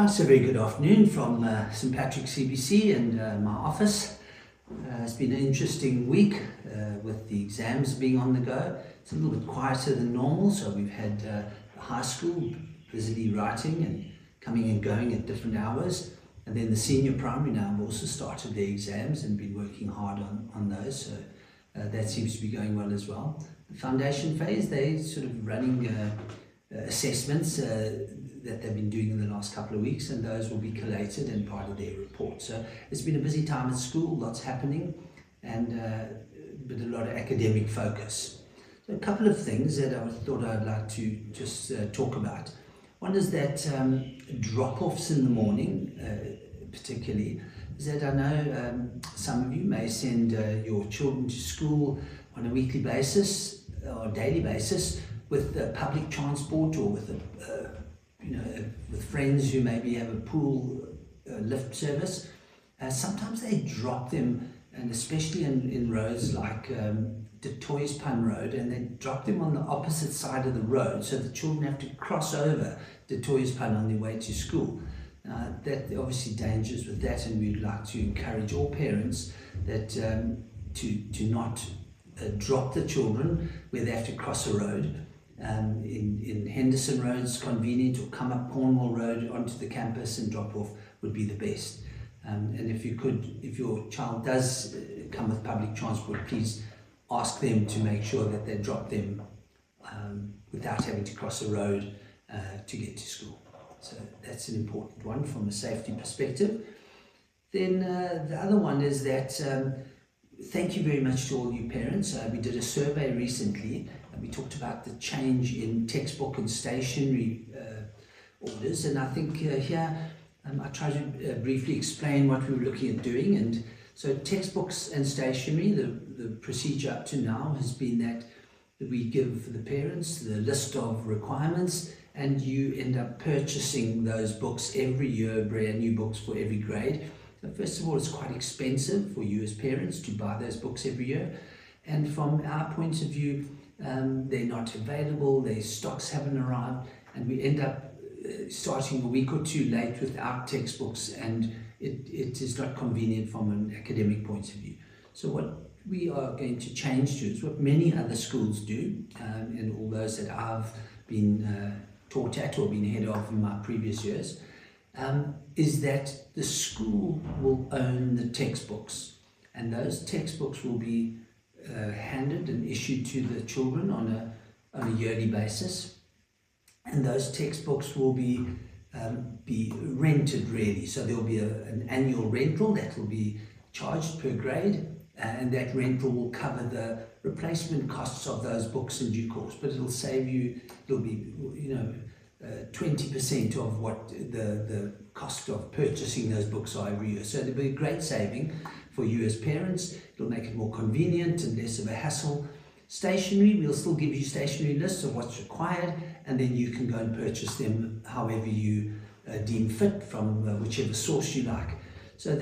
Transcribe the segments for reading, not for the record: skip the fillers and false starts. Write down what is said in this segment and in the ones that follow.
So very good afternoon from St Patrick's CBC and my office. It's been an interesting week with the exams being on the go. It's a little bit quieter than normal, so we've had high school busily writing and coming and going at different hours. And then the senior primary now have also started their exams and been working hard on those, so that seems to be going well as well. The foundation phase, they're sort of running assessments that they've been doing in the last couple of weeks, and those will be collated and part of their report. So it's been a busy time at school, lots happening, and but a lot of academic focus. So a couple of things that I thought I'd like to just talk about. One is that drop-offs in the morning, particularly, is that I know some of you may send your children to school on a weekly basis or daily basis with public transport, or with with friends who maybe have a pool lift service. Sometimes they drop them, and especially in roads like the Toyspan Road, and they drop them on the opposite side of the road, so the children have to cross over the Toyspan on their way to school. That obviously dangers with that, and we'd like to encourage all parents that to not drop the children where they have to cross a road. In Henderson Road it's convenient, or come up Cornwall Road onto the campus and drop off would be the best. And if your child does come with public transport, please ask them to make sure that they drop them without having to cross a road to get to school. So that's an important one from a safety perspective. Then the other one is that thank you very much to all you parents. We did a survey recently, and we talked about the change in textbook and stationery orders, and I think here I tried to briefly explain what we were looking at doing. And so textbooks and stationery, the procedure up to now has been that we give the parents the list of requirements, and you end up purchasing those books every year, brand new books for every grade. First of all, it's quite expensive for you as parents to buy those books every year, and from our point of view, they're not available, their stocks haven't arrived, and we end up starting a week or two late with our textbooks, and it is not convenient from an academic point of view. So what we are going to change to is what many other schools do, and all those that I've been taught at or been head of in my previous years, is that the school will own the textbooks, and those textbooks will be handed and issued to the children on a yearly basis, and those textbooks will be rented really. So there will be an annual rental that will be charged per grade, and that rental will cover the replacement costs of those books in due course, but it'll save you, it'll be 20% of what the cost of purchasing those books are every year. So it'll be a great saving for you as parents. It'll make it more convenient and less of a hassle. Stationery, we'll still give you stationery lists of what's required, and then you can go and purchase them however you deem fit from whichever source you like. So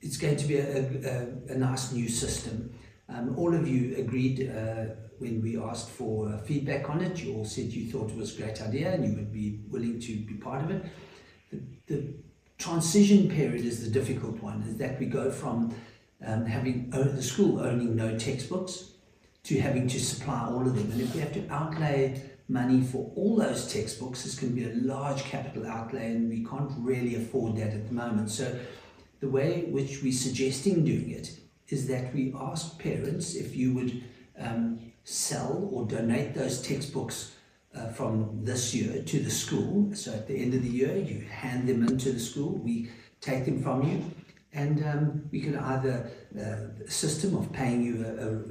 it's going to be a nice new system. All of you agreed when we asked for feedback on it. You all said you thought it was a great idea and you would be willing to be part of it. The transition period is the difficult one, is that we go from having the school owning no textbooks to having to supply all of them. And if we have to outlay money for all those textbooks, it's going to be a large capital outlay, and we can't really afford that at the moment. So the way in which we're suggesting doing it is that we ask parents if you would sell or donate those textbooks from this year to the school. So at the end of the year, you hand them into the school, we take them from you, and we can either a system of paying you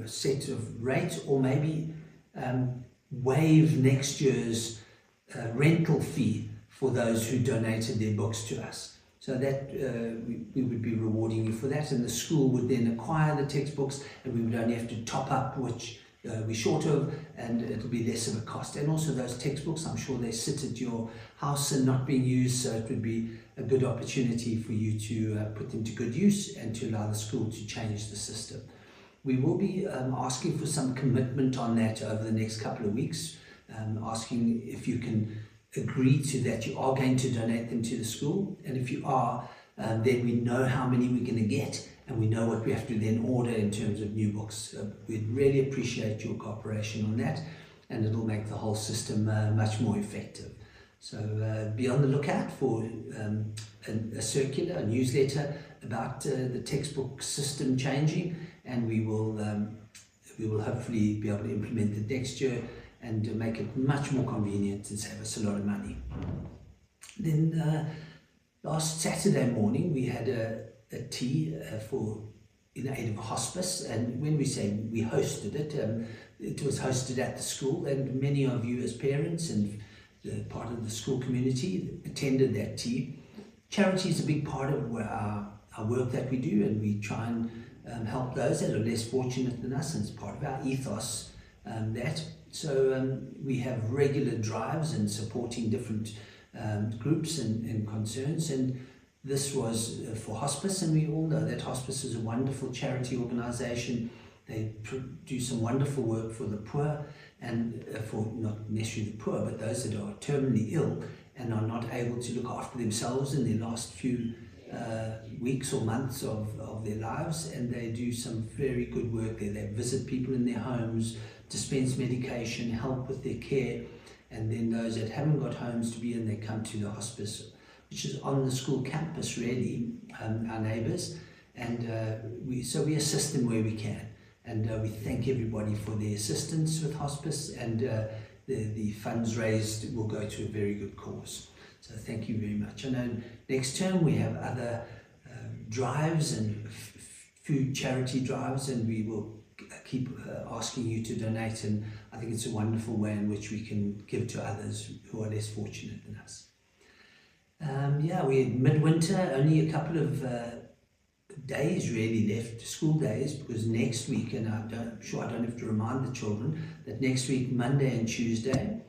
a set of rate, or maybe waive next year's rental fee for those who donated their books to us. So that we would be rewarding you for that, and the school would then acquire the textbooks, and we would only have to top up which we're short of, and it'll be less of a cost. And also those textbooks, I'm sure they sit at your house and not being used, so it would be a good opportunity for you to put them to good use and to allow the school to change the system. We will be asking for some commitment on that over the next couple of weeks, asking if you can agree to that you are going to donate them to the school, and if you are, then we know how many we're going to get, and we know what we have to then order in terms of new books. We'd really appreciate your cooperation on that, and it'll make the whole system much more effective. So be on the lookout for a circular, a newsletter about the textbook system changing, and we will hopefully be able to implement it next year and make it much more convenient and save us a lot of money. Then last Saturday morning we had a tea in aid of a hospice, and when we say we hosted it, it was hosted at the school, and many of you as parents and part of the school community attended that tea. Charity is a big part of our work that we do, and we try and help those that are less fortunate than us, and it's part of our ethos. So we have regular drives and supporting different groups and concerns, and this was for hospice, and we all know that hospice is a wonderful charity organisation. They do some wonderful work for the poor, and for not necessarily the poor, but those that are terminally ill and are not able to look after themselves in their last few weeks or months of their lives, and they do some very good work there. They visit people in their homes, dispense medication, help with their care, and then those that haven't got homes to be in, they come to the hospice, which is on the school campus really, our neighbours, and we assist them where we can, and we thank everybody for their assistance with hospice, and the funds raised will go to a very good cause. So thank you very much. I know next term we have other drives and food charity drives, and we will keep asking you to donate, and I think it's a wonderful way in which we can give to others who are less fortunate than us. We're midwinter, only a couple of days really left, school days, because next week, and I'm sure I don't have to remind the children that next week, Monday and Tuesday,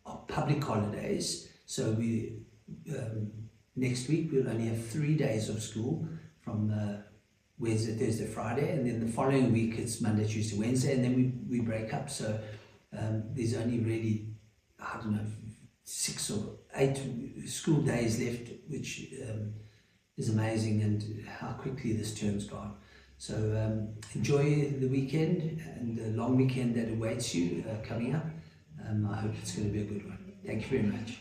are public holidays. So next week we'll only have 3 days of school, from Wednesday, Thursday, Friday, and then the following week it's Monday, Tuesday, Wednesday, and then we break up. So there's only really, I don't know, 6 or 8 school days left, which is amazing, and how quickly this term's gone. So enjoy the weekend and the long weekend that awaits you coming up. I hope it's going to be a good one. Thank you very much.